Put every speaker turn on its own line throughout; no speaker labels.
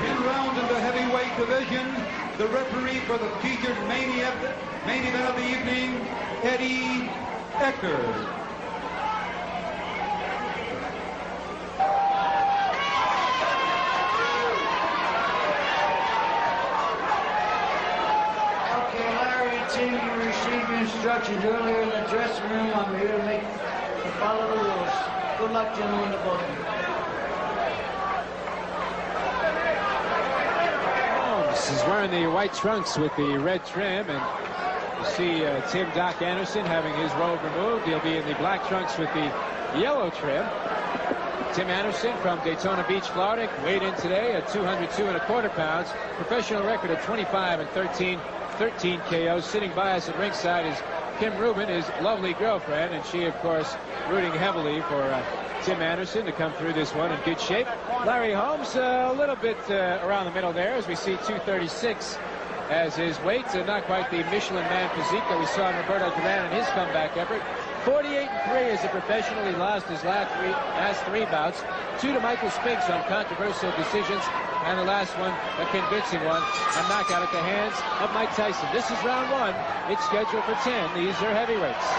10 rounds in the heavyweight division. The referee for the featured main event of the evening, Eddie Eckert.
You received instructions earlier in the dressing room. I'm here to follow the rules. Good luck, gentlemen, to both of you.
Holmes is wearing the white trunks with the red trim, and you see Tim Doc Anderson having his robe removed. He'll be in the black trunks with the yellow trim. Tim Anderson from Daytona Beach, Florida, weighed in today at 202 1/4 pounds. Professional record of 25-13 KOs. Sitting by us at ringside is Kim Rubin, his lovely girlfriend, and she, of course, rooting heavily for Tim Anderson to come through this one in good shape. Larry Holmes a little bit around the middle there, as we see 236 as his weight. Not quite the Michelin Man physique that we saw in Roberto Duran in his comeback effort. 48-3 as a professional. He lost his last three bouts. 2 to Michael Spinks on controversial decisions, and the last one, a convincing one, a knockout at the hands of Mike Tyson. This is round 1. It's scheduled for 10. These are heavyweights.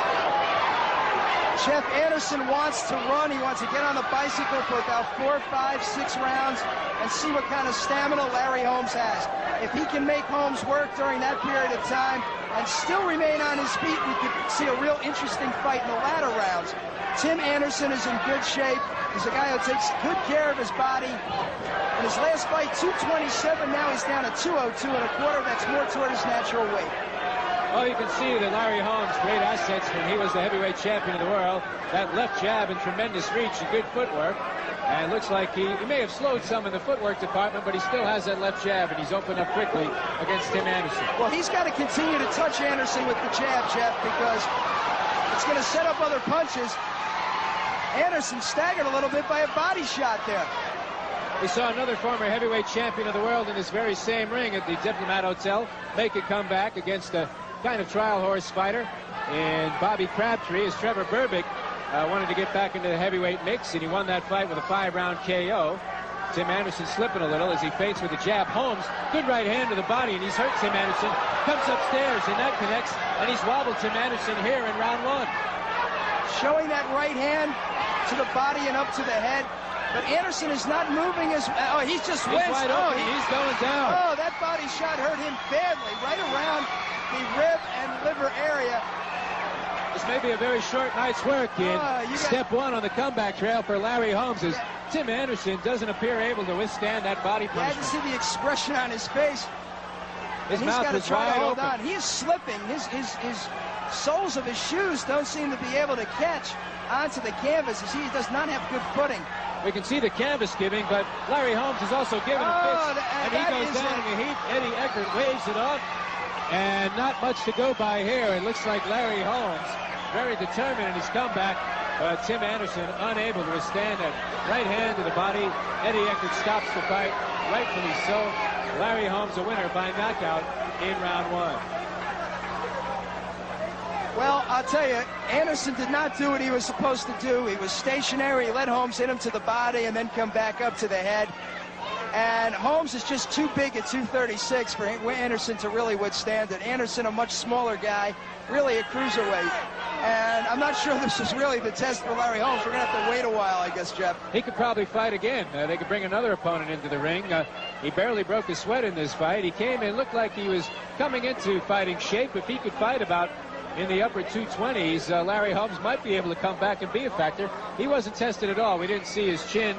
Jeff, Anderson wants to run. He wants to get on the bicycle for about 4, 5, 6 rounds and see what kind of stamina Larry Holmes has. If he can make Holmes work during that period of time and still remain on his feet, we could see a real interesting fight in the latter rounds. Tim Anderson is in good shape. He's a guy who takes good care of his body. In his last fight, 227. Now he's down to 202 1/4. That's more toward his natural weight.
Well, you can see that Larry Holmes, great assets when he was the heavyweight champion of the world. That left jab and tremendous reach and good footwork. And it looks like he may have slowed some in the footwork department, but he still has that left jab, and he's opened up quickly against Tim Anderson.
Well, he's got to continue to touch Anderson with the jab, Jeff, because it's going to set up other punches. Anderson staggered a little bit by a body shot there.
We saw another former heavyweight champion of the world in this very same ring at the Diplomat Hotel make a comeback against a kind of trial horse fighter in Bobby Crabtree, as Trevor Berbick wanted to get back into the heavyweight mix, and he won that fight with a 5-round KO. Tim Anderson slipping a little as he feints with a jab. Holmes, good right hand to the body, and he's hurt Tim Anderson. Comes upstairs, and that connects, and he's wobbled Tim Anderson here in round 1.
Showing that right hand to the body and up to the head. But Anderson is not moving as... Oh, he's just winced.
He's wide open. He's going down.
Oh, that body shot hurt him badly, right around the rib and liver area.
This may be a very short night's work in step 1 on the comeback trail for Larry Holmes, as Tim Anderson doesn't appear able to withstand that body punishment.
You had to see the expression on his face.
His mouth was wide open.
On. He is slipping. His soles of his shoes don't seem to be able to catch onto the canvas. You see, he does not have good footing.
We can see the canvas giving, but Larry Holmes is also giving a fist, and he goes down in the heat. Eddie Eckert waves it off, and not much to go by here. It looks like Larry Holmes very determined in his comeback, but Tim Anderson unable to withstand that right hand to the body. Eddie Eckert stops the fight, rightfully so. Larry Holmes a winner by knockout in round 1.
Well, I'll tell you, Anderson did not do what he was supposed to do. He was stationary. He let Holmes hit him to the body and then come back up to the head. And Holmes is just too big at 236 for Anderson to really withstand it. Anderson, a much smaller guy, really a cruiserweight. And I'm not sure this is really the test for Larry Holmes. We're going to have to wait a while, I guess, Jeff.
He could probably fight again. They could bring another opponent into the ring. He barely broke a sweat in this fight. He came in, looked like he was coming into fighting shape. If he could fight about in the upper 220s, Larry Holmes might be able to come back and be a factor. He wasn't tested at all. We didn't see his chin.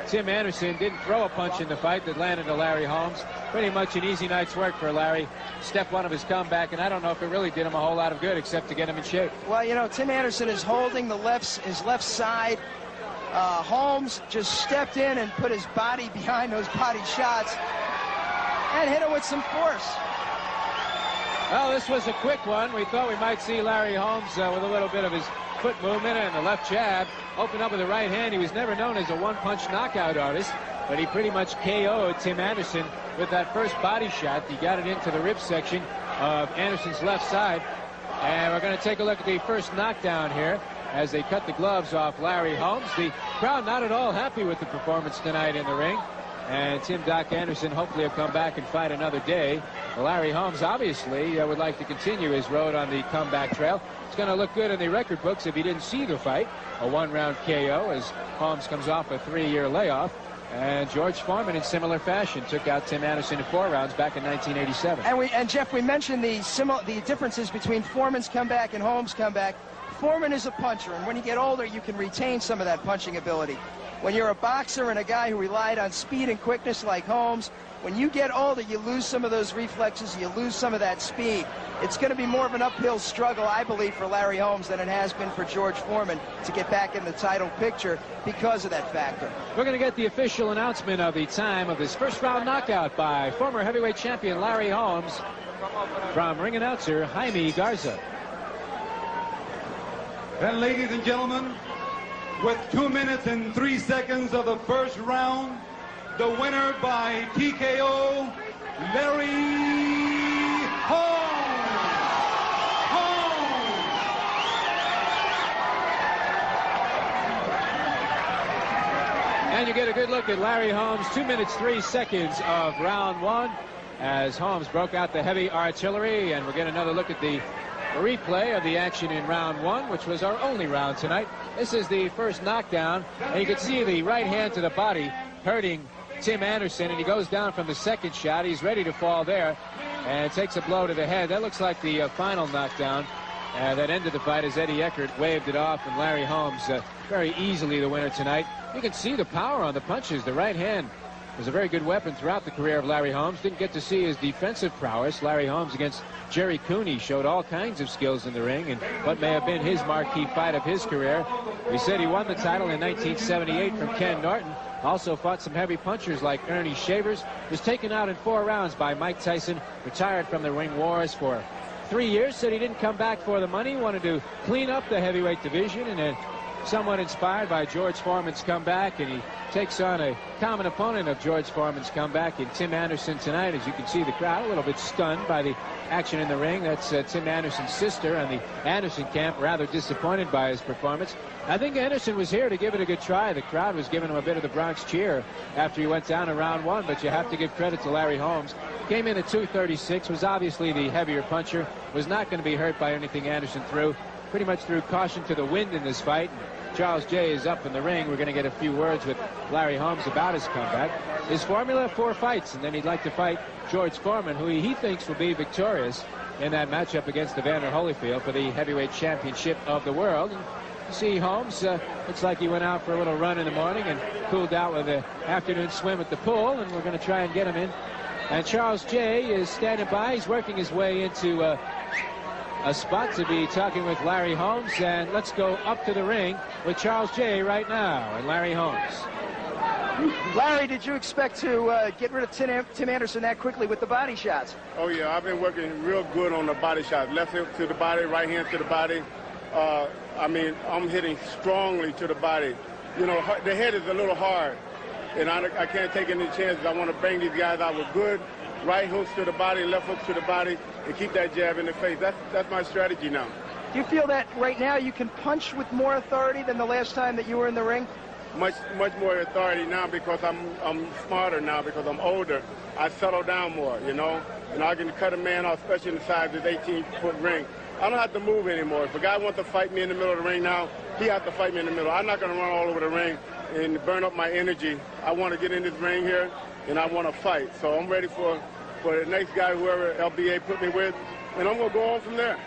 Tim Anderson didn't throw a punch in the fight that landed to Larry Holmes. Pretty much an easy night's work for Larry. Step 1 of his comeback, and I don't know if it really did him a whole lot of good except to get him in shape.
Well, you know, Tim Anderson is holding his left side. Holmes just stepped in and put his body behind those body shots and hit him with some force.
Well, this was a quick one. We thought we might see Larry Holmes with a little bit of his foot movement and the left jab. Opened up with the right hand. He was never known as a one-punch knockout artist, but he pretty much KO'd Tim Anderson with that first body shot. He got it into the rib section of Anderson's left side. And we're going to take a look at the first knockdown here as they cut the gloves off Larry Holmes. The crowd not at all happy with the performance tonight in the ring. And Tim Doc Anderson hopefully will come back and fight another day. Larry Holmes obviously would like to continue his road on the comeback trail. It's going to look good in the record books if he didn't see the fight. A one-round KO as Holmes comes off a 3-year layoff. And George Foreman, in similar fashion, took out Tim Anderson in 4 rounds back in 1987.
And Jeff, we mentioned the differences between Foreman's comeback and Holmes' comeback. Foreman is a puncher, and when you get older, you can retain some of that punching ability. When you're a boxer and a guy who relied on speed and quickness like Holmes, when you get older, you lose some of those reflexes, you lose some of that speed. It's going to be more of an uphill struggle, I believe, for Larry Holmes than it has been for George Foreman to get back in the title picture because of that factor.
We're going to get the official announcement of the time of this first round knockout by former heavyweight champion Larry Holmes from ring announcer Jaime Garza.
And ladies and gentlemen, with 2 minutes and 3 seconds of the first round, the winner by TKO, Larry Holmes.
And you get a good look at Larry Holmes. 2 minutes 3 seconds of round 1 as Holmes broke out the heavy artillery. And we'll get another look at the replay of the action in round 1, which was our only round tonight. This is the first knockdown, and you can see the right hand to the body hurting Tim Anderson, and he goes down from the second shot. He's ready to fall there and takes a blow to the head. That looks like the final knockdown that ended the fight as Eddie Eckert waved it off, and Larry Holmes very easily the winner tonight. You can see the power on the punches. The right hand was a very good weapon throughout the career of Larry Holmes. Didn't get to see his defensive prowess. Larry Holmes against Jerry Cooney showed all kinds of skills in the ring, and what may have been his marquee fight of his career. We said he won the title in 1978 from Ken Norton. Also fought some heavy punchers like Ernie Shavers. Was taken out in 4 rounds by Mike Tyson. Retired from the ring wars for 3 years. Said he didn't come back for the money. Wanted to clean up the heavyweight division, and then somewhat inspired by George Foreman's comeback, and he takes on a common opponent of George Foreman's comeback in Tim Anderson tonight. As you can see, the crowd a little bit stunned by the action in the ring. That's Tim Anderson's sister on the Anderson camp, rather disappointed by his performance. I think Anderson was here to give it a good try. The crowd was giving him a bit of the Bronx cheer after he went down in round 1, but you have to give credit to Larry Holmes. Came in at 236, was obviously the heavier puncher, was not going to be hurt by anything Anderson threw. Pretty much threw caution to the wind in this fight. Charles J. is up in the ring. We're going to get a few words with Larry Holmes about his comeback. His formula, 4 fights, and then he'd like to fight George Foreman, who he thinks will be victorious in that matchup against Evander Holyfield for the heavyweight championship of the world. And you see Holmes, looks like he went out for a little run in the morning and cooled out with an afternoon swim at the pool, and we're going to try and get him in. And Charles J. is standing by. He's working his way into a spot to be talking with Larry Holmes, and let's go up to the ring with Charles J. right now and Larry Holmes.
Larry, did you expect to get rid of Tim Anderson that quickly with the body shots?
Oh yeah, I've been working real good on the body shots. Left hip to the body, right hand to the body. I mean, I'm hitting strongly to the body. You know, the head is a little hard, and I can't take any chances. I want to bang these guys out with good right hooks to the body, left hooks to the body, and keep that jab in the face. That's my strategy now.
Do you feel that right now you can punch with more authority than the last time that you were in the ring?
Much more authority now because I'm smarter now because I'm older. I settle down more, you know, and I can cut a man off, especially in the size of this 18-foot ring. I don't have to move anymore. If a guy wants to fight me in the middle of the ring now, he has to fight me in the middle. I'm not going to run all over the ring and burn up my energy. I want to get in this ring here, and I want to fight. So I'm ready for the next guy, whoever LBA put me with, and I'm going to go on from there.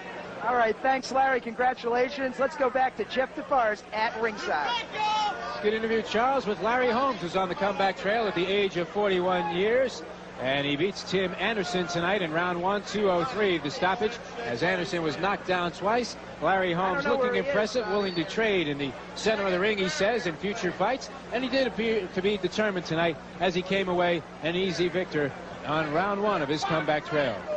All right, thanks, Larry. Congratulations. Let's go back to Jeff DeForest at ringside.
Good interview, Charles, with Larry Holmes, who's on the comeback trail at the age of 41 years. And he beats Tim Anderson tonight in round 1, 2:03. The stoppage, as Anderson was knocked down twice. Larry Holmes looking impressive, willing to trade in the center of the ring, he says, in future fights. And he did appear to be determined tonight as he came away an easy victor on round 1 of his comeback trail.